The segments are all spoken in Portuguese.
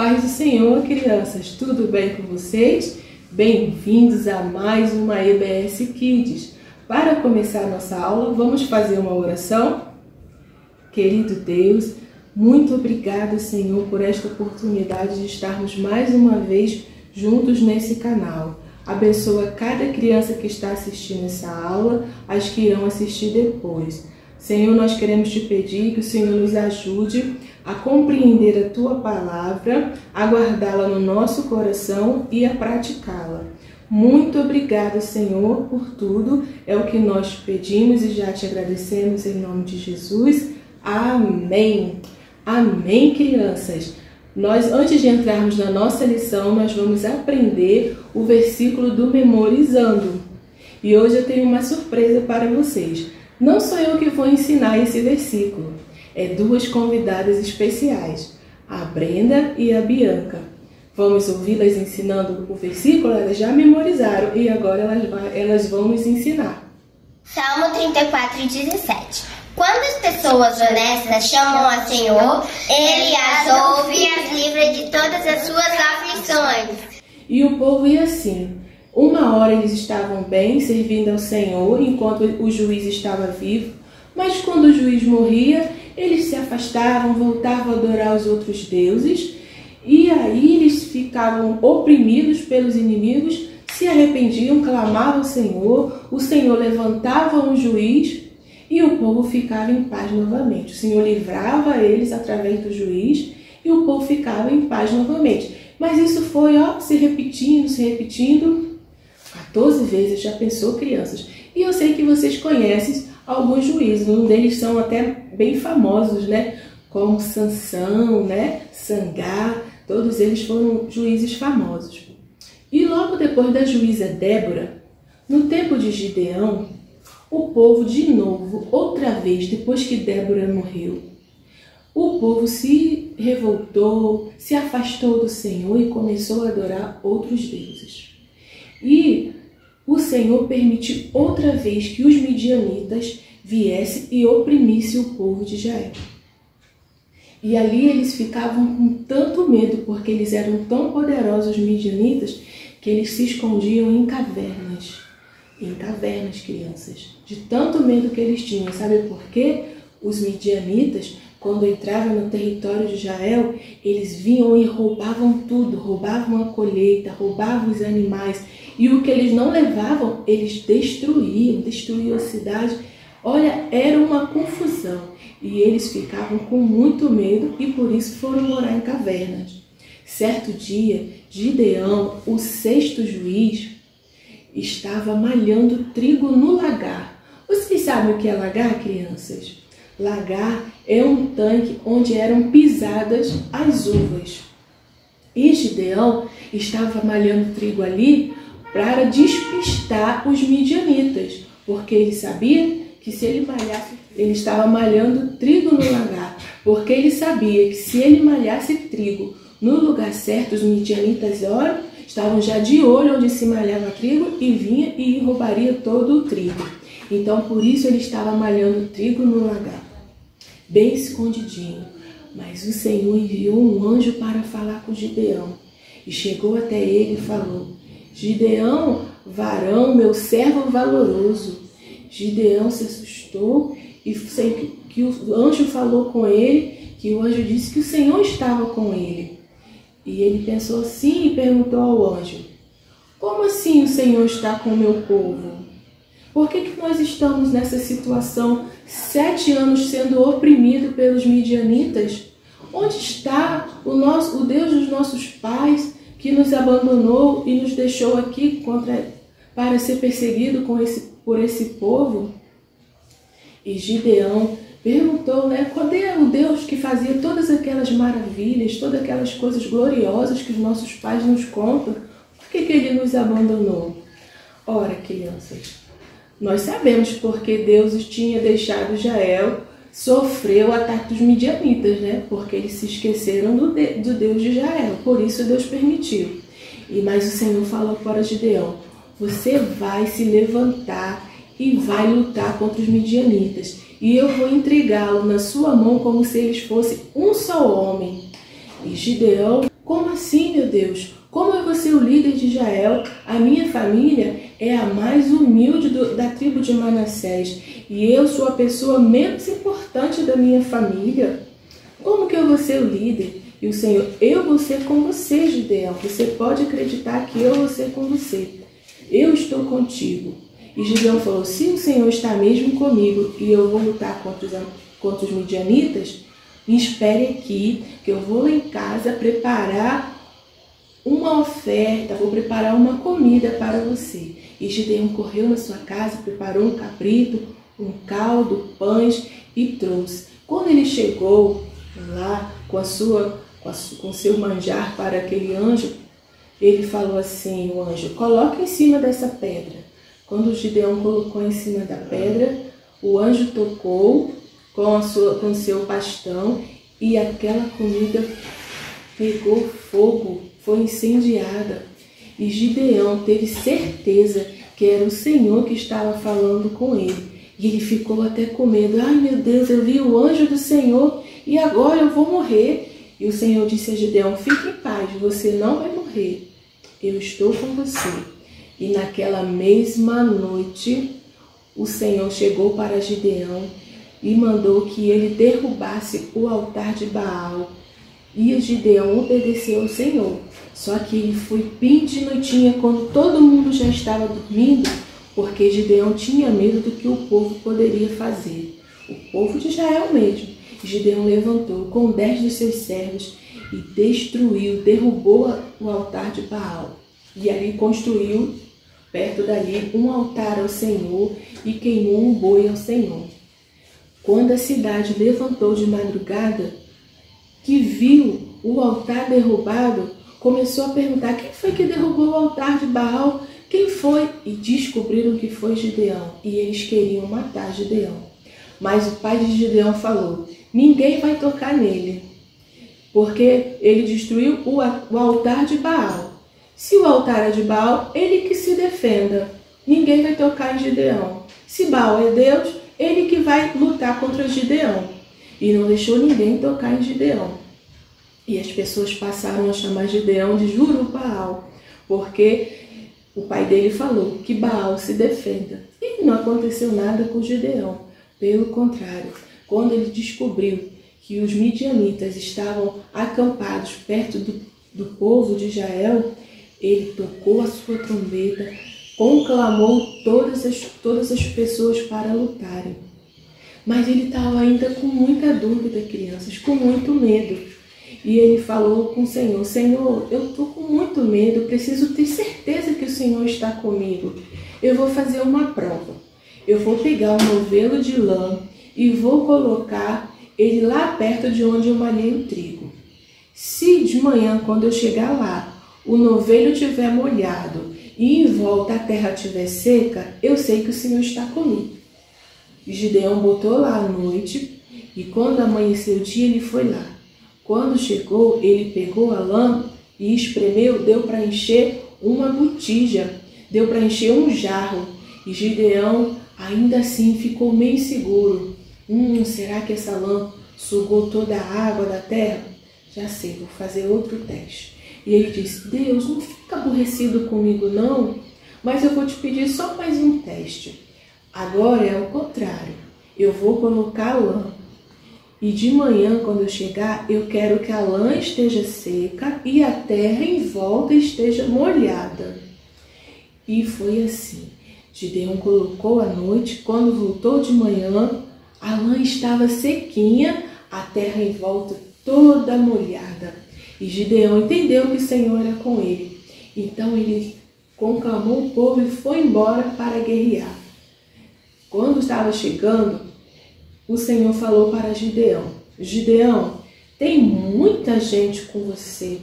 paz do Senhor, crianças, tudo bem com vocês? Bem-vindos a mais uma EBS Kids. Para começar a nossa aula, vamos fazer uma oração? Querido Deus, muito obrigado, Senhor, por esta oportunidade de estarmos mais uma vez juntos nesse canal. Abençoa cada criança que está assistindo essa aula, as que irão assistir depois. Senhor, nós queremos te pedir que o Senhor nos ajude a compreender a Tua Palavra, a guardá-la no nosso coração e a praticá-la. Muito obrigado, Senhor, por tudo. É o que nós te pedimos e já te agradecemos em nome de Jesus. Amém. Amém, crianças. Antes de entrarmos na nossa lição, nós vamos aprender o versículo do Memorizando. E hoje eu tenho uma surpresa para vocês. Não sou eu que vou ensinar esse versículo. É duas convidadas especiais, a Brenda e a Bianca. Vamos ouvi-las ensinando o versículo? Elas já memorizaram e agora elas vão nos ensinar. Salmo 34:17. Quando as pessoas honestas chamam ao Senhor, Ele as ouve e as livra de todas as suas aflições. E o povo ia assim. Uma hora eles estavam bem, servindo ao Senhor, enquanto o juiz estava vivo. Mas quando o juiz morria, eles se afastavam, voltavam a adorar os outros deuses. E aí eles ficavam oprimidos pelos inimigos, se arrependiam, clamavam ao Senhor. O Senhor levantava um juiz e o povo ficava em paz novamente. O Senhor livrava eles através do juiz e o povo ficava em paz novamente. Mas isso foi se repetindo. 14 vezes, já pensou, crianças? E eu sei que vocês conhecem alguns juízes, um deles são até bem famosos, né? Como Sansão, né? Sangar, todos eles foram juízes famosos. E logo depois da juíza Débora, no tempo de Gideão, o povo de novo, outra vez, depois que Débora morreu, o povo se revoltou, se afastou do Senhor e começou a adorar outros deuses. E o Senhor permitiu outra vez que os midianitas viessem e oprimissem o povo de Israel. E ali eles ficavam com tanto medo, porque eles eram tão poderosos, os midianitas, que eles se escondiam em cavernas. Em cavernas, crianças. De tanto medo que eles tinham. Sabe por quê? Os midianitas, quando entravam no território de Israel, eles vinham e roubavam tudo. Roubavam a colheita, roubavam os animais. E o que eles não levavam, eles destruíam a cidade. Olha, era uma confusão. E eles ficavam com muito medo e por isso foram morar em cavernas. Certo dia, Gideão, o sexto juiz, estava malhando trigo no lagar. Vocês sabem o que é lagar, crianças? Lagar é um tanque onde eram pisadas as uvas. E Gideão estava malhando trigo ali para despistar os midianitas, porque ele sabia que se ele malhasse, ele estava malhando trigo no lagar, porque ele sabia que se ele malhasse trigo no lugar certo, os midianitas estavam já de olho onde se malhava trigo e vinha e roubaria todo o trigo. Então, por isso ele estava malhando trigo no lagar, bem escondidinho. Mas o Senhor enviou um anjo para falar com Gideão. E chegou até ele e falou: Gideão, varão, meu servo valoroso. Gideão se assustou e que o anjo falou com ele, que o anjo disse que o Senhor estava com ele. E ele pensou assim e perguntou ao anjo: como assim o Senhor está com o meu povo? Por que nós estamos nessa situação, 7 anos sendo oprimido pelos midianitas? Onde está o Deus dos nossos pais, que nos abandonou e nos deixou aqui para ser perseguido por esse povo? E Gideão perguntou, cadê o Deus que fazia todas aquelas maravilhas, todas aquelas coisas gloriosas que os nossos pais nos contam? Por que ele nos abandonou? Ora, crianças, nós sabemos porque Deus tinha deixado Israel sofrer o ataque dos midianitas, porque eles se esqueceram do Deus de Israel, por isso Deus permitiu. Mas o Senhor falou para Gideão: você vai se levantar e vai lutar contra os midianitas, e eu vou entregá-lo na sua mão como se eles fossem um só homem. E Gideão Como assim, meu Deus? Como eu vou ser o líder de Israel? A minha família é a mais humilde da tribo de Manassés e eu sou a pessoa menos importante da minha família. Como que eu vou ser o líder? E o Senhor, eu vou ser com você, Gideão. Você pode acreditar que eu vou ser com você. Eu estou contigo. E Gideão falou, se o Senhor está mesmo comigo e eu vou lutar contra os midianitas, me espere aqui, que eu vou lá em casa preparar uma oferta, vou preparar uma comida para você. E Gideão correu na sua casa, preparou um cabrito, um caldo, pães e trouxe. Quando ele chegou lá com seu manjar para aquele anjo, ele falou assim, o anjo, coloca em cima dessa pedra. Quando Gideão colocou em cima da pedra, o anjo tocou com seu bastão e aquela comida pegou fogo, foi incendiada. E Gideão teve certeza que era o Senhor que estava falando com ele. E ele ficou até com medo. Ai, meu Deus, eu vi o anjo do Senhor e agora eu vou morrer. E o Senhor disse a Gideão, fique em paz, você não vai morrer. Eu estou com você. E naquela mesma noite, o Senhor chegou para Gideão e mandou que ele derrubasse o altar de Baal. E Gideão obedeceu ao Senhor. Só que ele foi bem de noitinha, quando todo mundo já estava dormindo, porque Gideão tinha medo do que o povo poderia fazer. O povo de Israel mesmo. Gideão levantou com 10 de seus servos e destruiu, derrubou o altar de Baal. E ali construiu, perto dali, um altar ao Senhor e queimou um boi ao Senhor. Quando a cidade levantou de madrugada, que viu o altar derrubado, começou a perguntar, quem foi que derrubou o altar de Baal? Quem foi? E descobriram que foi Gideão. E eles queriam matar Gideão. Mas o pai de Gideão falou, ninguém vai tocar nele, porque ele destruiu o altar de Baal. Se o altar é de Baal, ele que se defenda. Ninguém vai tocar em Gideão. Se Baal é Deus, ele que vai lutar contra Gideão. E não deixou ninguém tocar em Gideão. E as pessoas passaram a chamar Gideão de Juru-Baal, porque o pai dele falou que Baal se defenda. E não aconteceu nada com Gideão. Pelo contrário, quando ele descobriu que os midianitas estavam acampados perto do povo de Israel, ele tocou a sua trombeta, conclamou todas as pessoas para lutarem. Mas ele estava ainda com muita dúvida, crianças, com muito medo. E ele falou com o Senhor, Senhor, eu estou com muito medo, preciso ter certeza que o Senhor está comigo. Eu vou fazer uma prova. Eu vou pegar um novelo de lã e vou colocar ele lá perto de onde eu malhei o trigo. Se de manhã, quando eu chegar lá, o novelo estiver molhado e em volta a terra estiver seca, eu sei que o Senhor está comigo. Gideão botou lá à noite e quando amanheceu o dia, ele foi lá. Quando chegou, ele pegou a lã e espremeu, deu para encher uma botija, deu para encher um jarro. E Gideão ainda assim ficou meio inseguro. Será que essa lã sugou toda a água da terra? Já sei, vou fazer outro teste. E ele disse, Deus, não fica aborrecido comigo não, mas eu vou te pedir só mais um teste. Agora é o contrário, eu vou colocar a lã. E de manhã, quando eu chegar, eu quero que a lã esteja seca e a terra em volta esteja molhada. E foi assim. Gideão colocou à noite, quando voltou de manhã, a lã estava sequinha, a terra em volta toda molhada. E Gideão entendeu que o Senhor era com ele. Então ele conclamou o povo e foi embora para guerrear. Quando estava chegando, o Senhor falou para Gideão, Gideão, tem muita gente com você.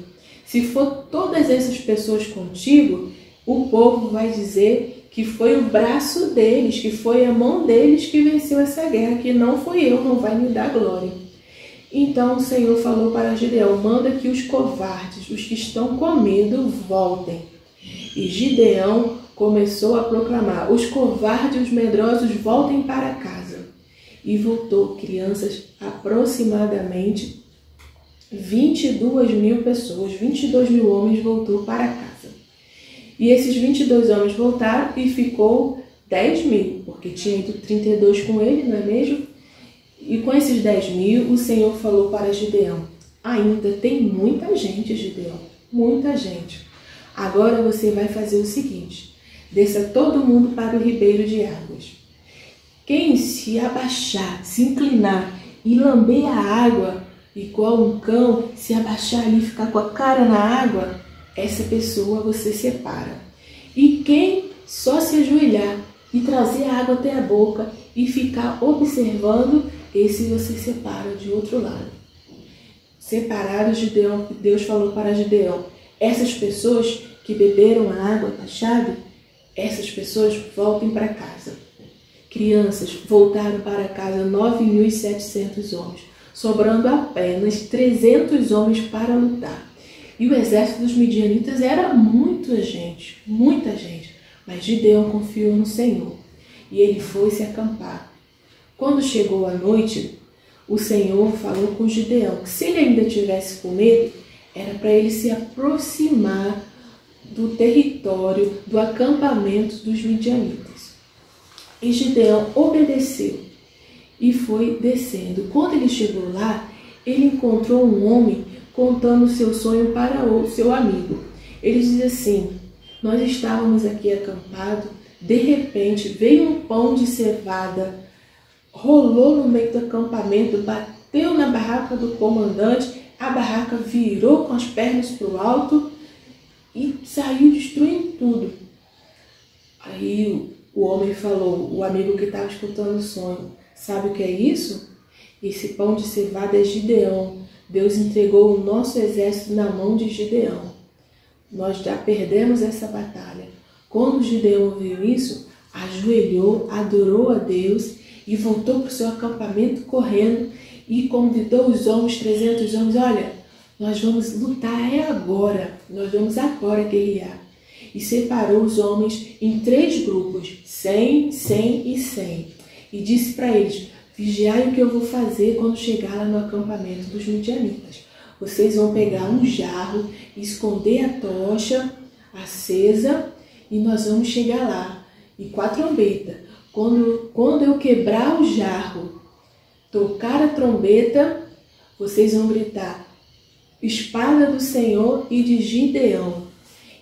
Se for todas essas pessoas contigo, o povo vai dizer que foi o braço deles, que foi a mão deles que venceu essa guerra, que não foi eu, não vai me dar glória. Então o Senhor falou para Gideão, manda que os covardes, os que estão com medo, voltem. E Gideão começou a proclamar, os covardes e os medrosos voltem para casa. E voltou, crianças, aproximadamente 22 mil pessoas, 22 mil homens voltou para casa. E esses 22 homens voltaram e ficou 10 mil, porque tinha ido 32 com ele, não é mesmo? E com esses 10 mil, o Senhor falou para Gideão: ainda tem muita gente, Gideão, muita gente. Agora você vai fazer o seguinte: desça todo mundo para o ribeiro de águas. Quem se abaixar, se inclinar e lamber a água, igual um cão, se abaixar ali e ficar com a cara na água, essa pessoa você separa. E quem só se ajoelhar e trazer a água até a boca e ficar observando, esse você separa de outro lado. Separado, Gideão, Deus falou para Gideão: essas pessoas que beberam a água da chave, essas pessoas voltem para casa. Crianças, voltaram para casa 9.700 homens, sobrando apenas 300 homens para lutar. E o exército dos midianitas era muita gente, mas Gideão confiou no Senhor e ele foi se acampar. Quando chegou a noite, o Senhor falou com Gideão que se ele ainda tivesse com medo, era para ele se aproximar do território, do acampamento dos midianitas. E Gideão obedeceu e foi descendo. Quando ele chegou lá, ele encontrou um homem contando o seu sonho para o seu amigo. Ele diz assim: nós estávamos aqui acampados, de repente veio um pão de cevada, rolou no meio do acampamento, bateu na barraca do comandante, a barraca virou com as pernas para o alto e saiu destruindo tudo. Aí o homem falou, o amigo que estava escutando o sonho: sabe o que é isso? Esse pão de cevada é Gideão. Deus entregou o nosso exército na mão de Gideão. Nós já perdemos essa batalha. Quando Gideão ouviu isso, ajoelhou, adorou a Deus e voltou para o seu acampamento correndo e convidou os homens, 300 homens: olha, nós vamos lutar agora, nós vamos agora guerrear. E separou os homens em 3 grupos, 100, 100 e 100. E disse para eles: vigiai o que eu vou fazer quando chegar lá no acampamento dos midianitas. Vocês vão pegar um jarro, esconder a tocha acesa e nós vamos chegar lá. E com a trombeta, quando eu quebrar o jarro, tocar a trombeta, vocês vão gritar: espada do Senhor e de Gideão.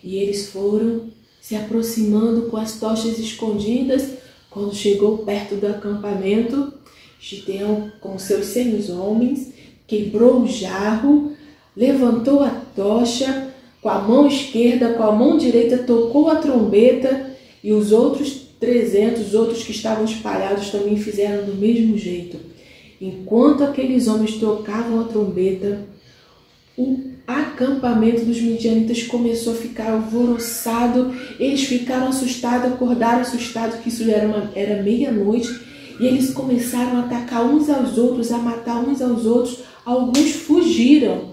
E eles foram se aproximando com as tochas escondidas. Quando chegou perto do acampamento, Gideão, com seus 100 homens, quebrou o jarro, levantou a tocha, com a mão esquerda, com a mão direita, tocou a trombeta, e os outros 300, os outros que estavam espalhados, também fizeram do mesmo jeito. Enquanto aqueles homens tocavam a trombeta, o acampamento dos midianitas começou a ficar alvoroçado. Eles ficaram assustados, acordaram assustados, que isso era meia-noite, e eles começaram a atacar uns aos outros, a matar uns aos outros. Alguns fugiram,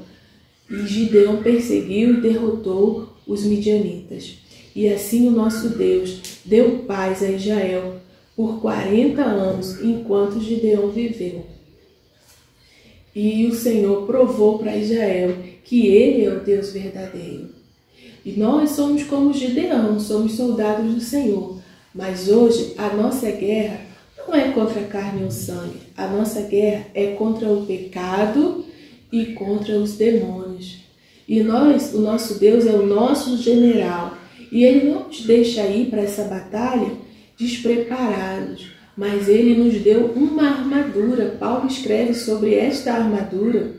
e Gideão perseguiu e derrotou os midianitas. E assim o nosso Deus deu paz a Israel por 40 anos, enquanto Gideão viveu. E o Senhor provou para Israel que Ele é o Deus verdadeiro. E nós somos como Gideão, somos soldados do Senhor. Mas hoje a nossa guerra não é contra a carne ou sangue. A nossa guerra é contra o pecado e contra os demônios. E o nosso Deus é o nosso general. E Ele não nos deixa ir para essa batalha despreparados. Mas Ele nos deu uma armadura. Paulo escreve sobre esta armadura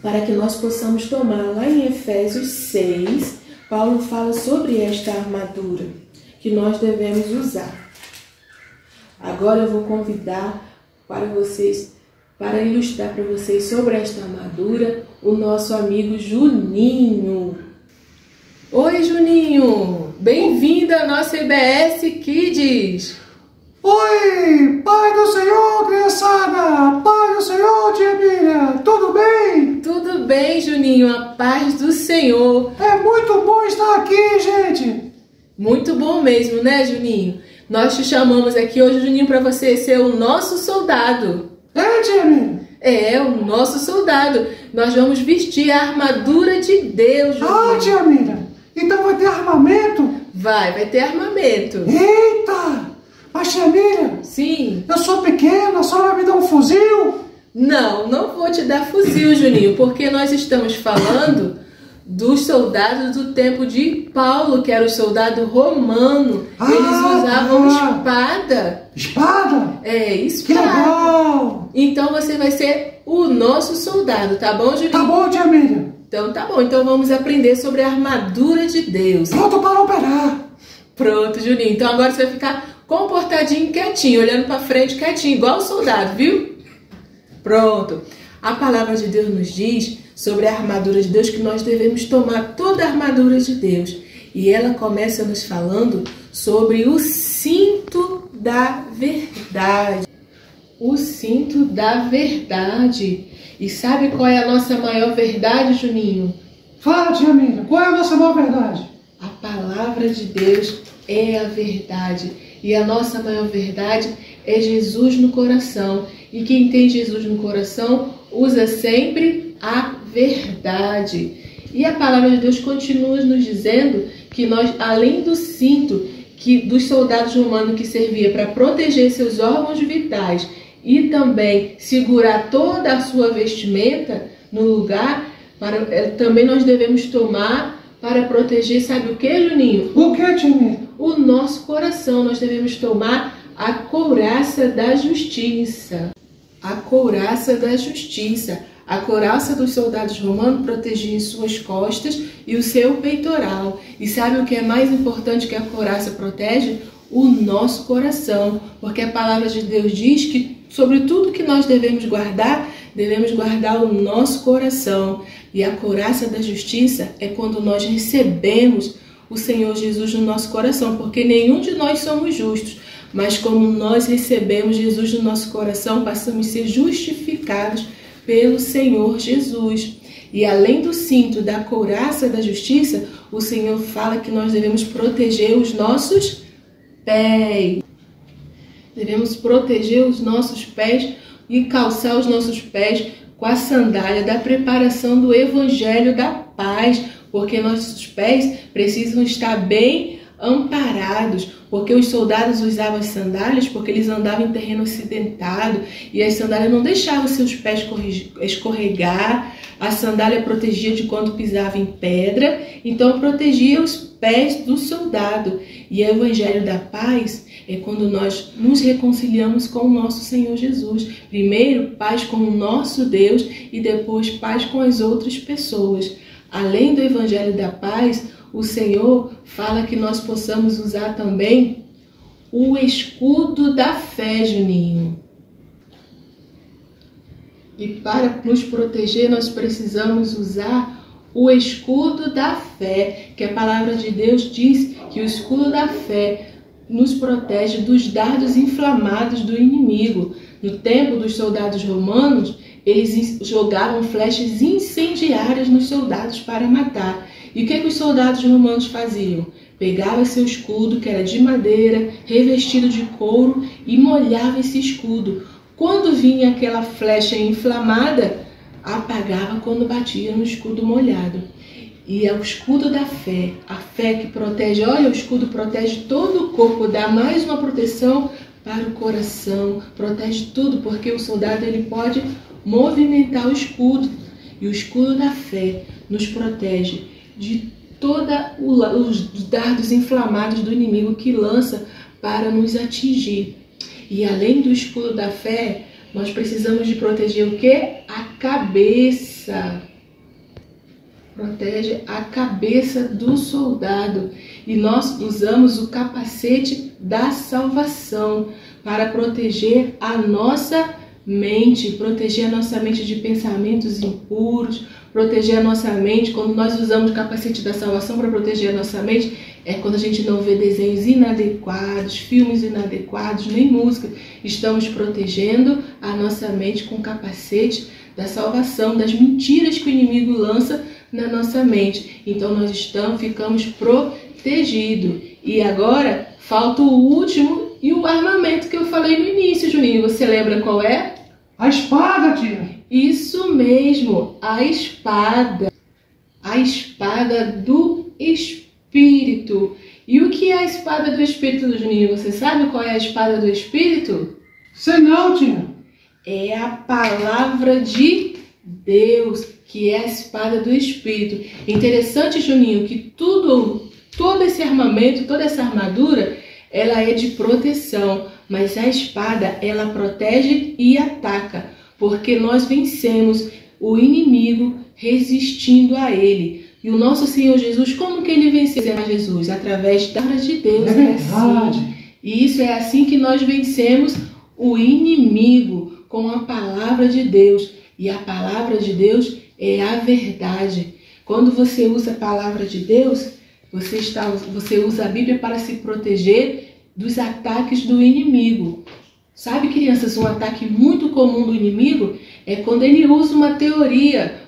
para que nós possamos tomar. Lá em Efésios 6, Paulo fala sobre esta armadura que nós devemos usar. Agora eu vou convidar para ilustrar para vocês sobre esta armadura, o nosso amigo Juninho. Oi, Juninho! Bem-vindo ao nosso IBS Kids! Oi, Pai do Senhor, criançada! Pai do Senhor, tia Miriam! Tudo bem? Tudo bem, Juninho, a paz do Senhor. É muito bom estar aqui, gente. Muito bom mesmo, né, Juninho? Nós te chamamos aqui hoje, Juninho, para você ser o nosso soldado. É, tia Miriam? É, o nosso soldado. Nós vamos vestir a armadura de Deus, Juninho. Ah, tia Mira, então vai ter armamento? Vai ter armamento. Eita! Mas tia Mira, Sim. eu sou pequena, a senhora vai me dar um fuzil? Não vou te dar fuzil, Juninho, porque nós estamos falando dos soldados do tempo de Paulo, que era o soldado romano. Eles usavam espada. Espada? É, Que espada. legal! Então você vai ser o nosso soldado, tá bom, Juninho? Tá bom, tia Mira. Então tá bom, então vamos aprender sobre a armadura de Deus. Pronto para operar. Pronto, Juninho. Então agora você vai ficar comportadinho, quietinho, olhando pra frente, quietinho, igual o soldado, viu? Pronto. A palavra de Deus nos diz sobre a armadura de Deus que nós devemos tomar toda a armadura de Deus. E ela começa nos falando sobre o cinto da verdade. O cinto da verdade. E sabe qual é a nossa maior verdade, Juninho? Fala, tia Mira, qual é a nossa maior verdade? A palavra de Deus é a verdade. E a nossa maior verdade é Jesus no coração. E quem tem Jesus no coração usa sempre a verdade. E a palavra de Deus continua nos dizendo que nós, além do cinto dos soldados romanos que servia para proteger seus órgãos vitais e também segurar toda a sua vestimenta no lugar, também nós devemos tomar para proteger, sabe o que, Juninho? O que, tia Mira? O nosso coração. Nós devemos tomar a couraça da justiça. A couraça da justiça. A couraça dos soldados romanos protegia suas costas e o seu peitoral. E sabe o que é mais importante que a couraça protege? O nosso coração. Porque a palavra de Deus diz que sobre tudo que nós devemos guardar o nosso coração. E a couraça da justiça é quando nós recebemos o Senhor Jesus no nosso coração. Porque nenhum de nós somos justos. Mas como nós recebemos Jesus no nosso coração, passamos a ser justificados pelo Senhor Jesus. E além do cinto da couraça da justiça, o Senhor fala que nós devemos proteger os nossos pés. Devemos proteger os nossos pés e calçar os nossos pés com a sandália da preparação do Evangelho da paz, porque nossos pés precisam estar bem amparados, porque os soldados usavam as sandálias porque eles andavam em terreno acidentado e as sandálias não deixavam seus pés escorregar. A sandália protegia de quando pisava em pedra, então protegia os pés do soldado. E o Evangelho da paz é quando nós nos reconciliamos com o nosso Senhor Jesus. Primeiro, paz com o nosso Deus e depois paz com as outras pessoas. Além do Evangelho da paz, o Senhor fala que nós possamos usar também o escudo da fé, Juninho. E para nos proteger, nós precisamos usar o escudo da fé, que a palavra de Deus diz que o escudo da fé nos protege dos dardos inflamados do inimigo. No tempo dos soldados romanos, eles jogavam flechas incendiárias nos soldados para matar. E o que os soldados romanos faziam? Pegavam seu escudo, que era de madeira, revestido de couro, e molhava esse escudo. Quando vinha aquela flecha inflamada, apagava quando batia no escudo molhado. E é o escudo da fé, a fé que protege. Olha, o escudo protege todo o corpo, dá mais uma proteção para o coração, protege tudo, porque o soldado ele pode movimentar o escudo. E o escudo da fé nos protege de todos os dardos inflamados do inimigo que lança para nos atingir. E além do escudo da fé, nós precisamos de proteger o quê? A cabeça. Protege a cabeça do soldado. E nós usamos o capacete da salvação para proteger a nossa mente, proteger a nossa mente de pensamentos impuros, proteger a nossa mente. Quando nós usamos o capacete da salvação para proteger a nossa mente, é quando a gente não vê desenhos inadequados, filmes inadequados, nem música. Estamos protegendo a nossa mente com o capacete da salvação, das mentiras que o inimigo lança na nossa mente. Então nós ficamos protegidos. E agora falta o último e o armamento que eu falei no início, Juninho. Você lembra qual é? A espada, tia. Isso mesmo, a espada. A espada do Espírito. E o que é a espada do Espírito, Juninho? Você sabe qual é a espada do Espírito? Sei não, tia. É a palavra de Deus, que é a espada do Espírito. Interessante, Juninho, que todo esse armamento, toda essa armadura, ela é de proteção. Mas a espada, ela protege e ataca. Porque nós vencemos o inimigo resistindo a ele. E o nosso Senhor Jesus, como que ele venceu a Jesus? Através da palavra de Deus. É verdade. Assim. E isso é assim que nós vencemos o inimigo, com a palavra de Deus. E a palavra de Deus é a verdade. Quando você usa a palavra de Deus, você usa a Bíblia para se proteger dos ataques do inimigo. Sabe, crianças, um ataque muito comum do inimigo é quando ele usa uma teoria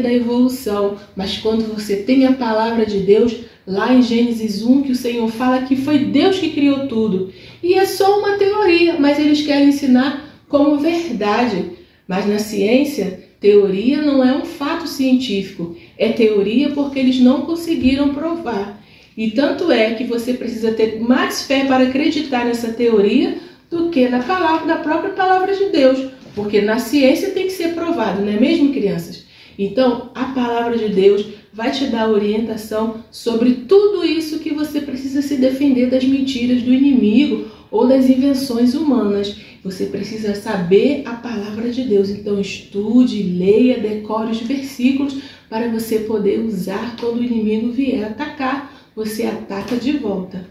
da evolução. Mas quando você tem a palavra de Deus, lá em Gênesis 1, que o Senhor fala que foi Deus que criou tudo. E é só uma teoria, mas eles querem ensinar como verdade. Mas na ciência, teoria não é um fato científico. É teoria porque eles não conseguiram provar. E tanto é que você precisa ter mais fé para acreditar nessa teoria do que na própria palavra de Deus. Porque na ciência tem que ser provado, não é mesmo, crianças? Então, a palavra de Deus vai te dar orientação sobre tudo isso que você precisa se defender das mentiras do inimigo ou das invenções humanas. Você precisa saber a palavra de Deus. Então, estude, leia, decore os versículos para você poder usar quando o inimigo vier atacar. Você ataca de volta.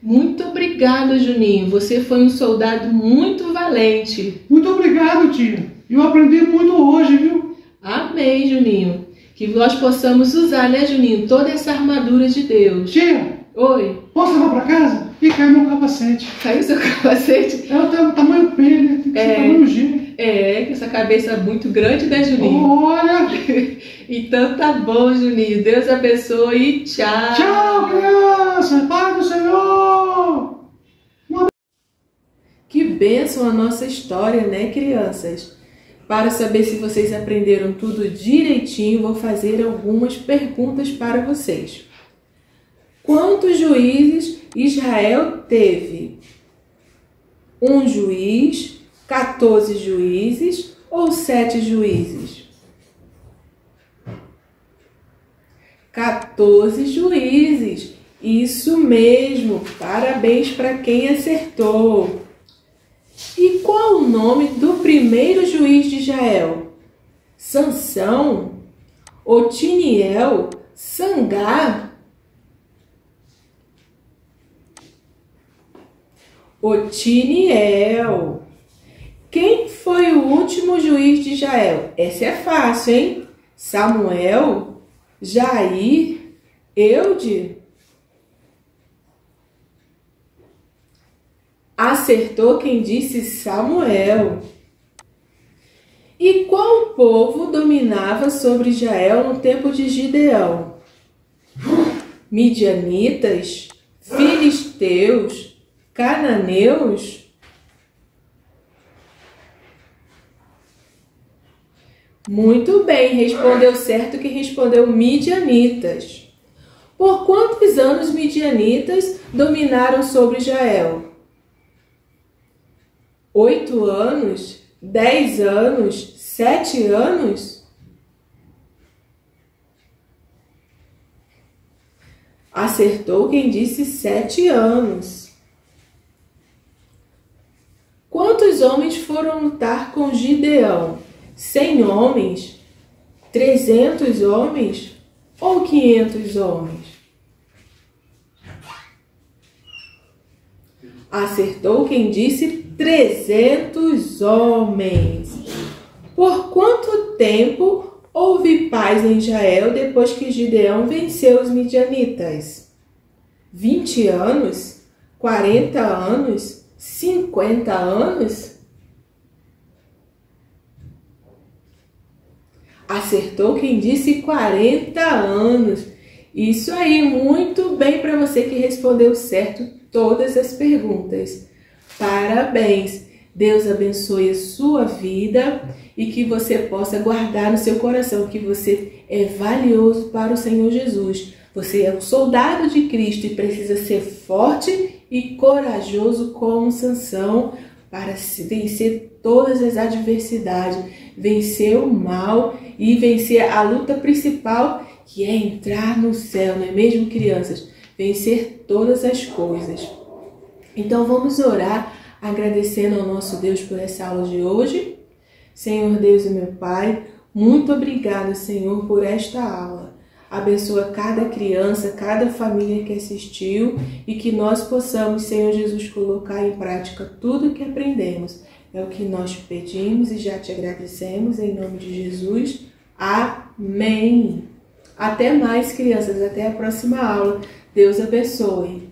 Muito obrigada, Juninho. Você foi um soldado muito valente. Muito obrigado, tia. Eu aprendi muito hoje, viu? Amém, Juninho. Que nós possamos usar, né, Juninho, toda essa armadura de Deus. Tia. Oi. Posso levar para casa? E caiu meu capacete. Caiu seu capacete? É o tamanho P, né? Tem que ser tamanho G. É, com essa cabeça muito grande, né, Juninho? Olha! Então tá bom, Juninho. Deus abençoe e tchau. Tchau, criança. Pai do Senhor. Que bênção a nossa história, né, crianças? Para saber se vocês aprenderam tudo direitinho, vou fazer algumas perguntas para vocês. Quantos juízes Israel teve? 1 juiz, 14 juízes ou 7 juízes? 14 juízes. Isso mesmo. Parabéns para quem acertou. E qual o nome do primeiro juiz de Israel? Sansão? Otiniel? Sangar? Otiniel. Quem foi o último juiz de Israel? Essa é fácil, hein? Samuel? Jair? Eude? Acertou quem disse Samuel. E qual povo dominava sobre Israel no tempo de Gideão? Midianitas? Filisteus? Cananeus? Muito bem, respondeu certo que respondeu midianitas. Por quantos anos midianitas dominaram sobre Israel? 8 anos? 10 anos? 7 anos? Acertou quem disse 7 anos. Quantos homens foram lutar com Gideão? 100 homens? 300 homens? Ou 500 homens? Acertou quem disse 300 homens. Por quanto tempo houve paz em Israel depois que Gideão venceu os midianitas? 20 anos? 40 anos? 50 anos? Acertou quem disse 40 anos. Isso aí, muito bem para você que respondeu certo todas as perguntas. Parabéns! Deus abençoe a sua vida e que você possa guardar no seu coração que você é valioso para o Senhor Jesus. Você é um soldado de Cristo e precisa ser forte e corajoso como Sansão para vencer todas as adversidades, vencer o mal e vencer a luta principal, que é entrar no céu, não é mesmo, crianças? Vencer todas as coisas. Então vamos orar agradecendo ao nosso Deus por essa aula de hoje. Senhor Deus e meu Pai, muito obrigada, Senhor, por esta aula. Abençoa cada criança, cada família que assistiu e que nós possamos, Senhor Jesus, colocar em prática tudo o que aprendemos. É o que nós te pedimos e já te agradecemos em nome de Jesus. Amém. Até mais, crianças. Até a próxima aula. Deus abençoe.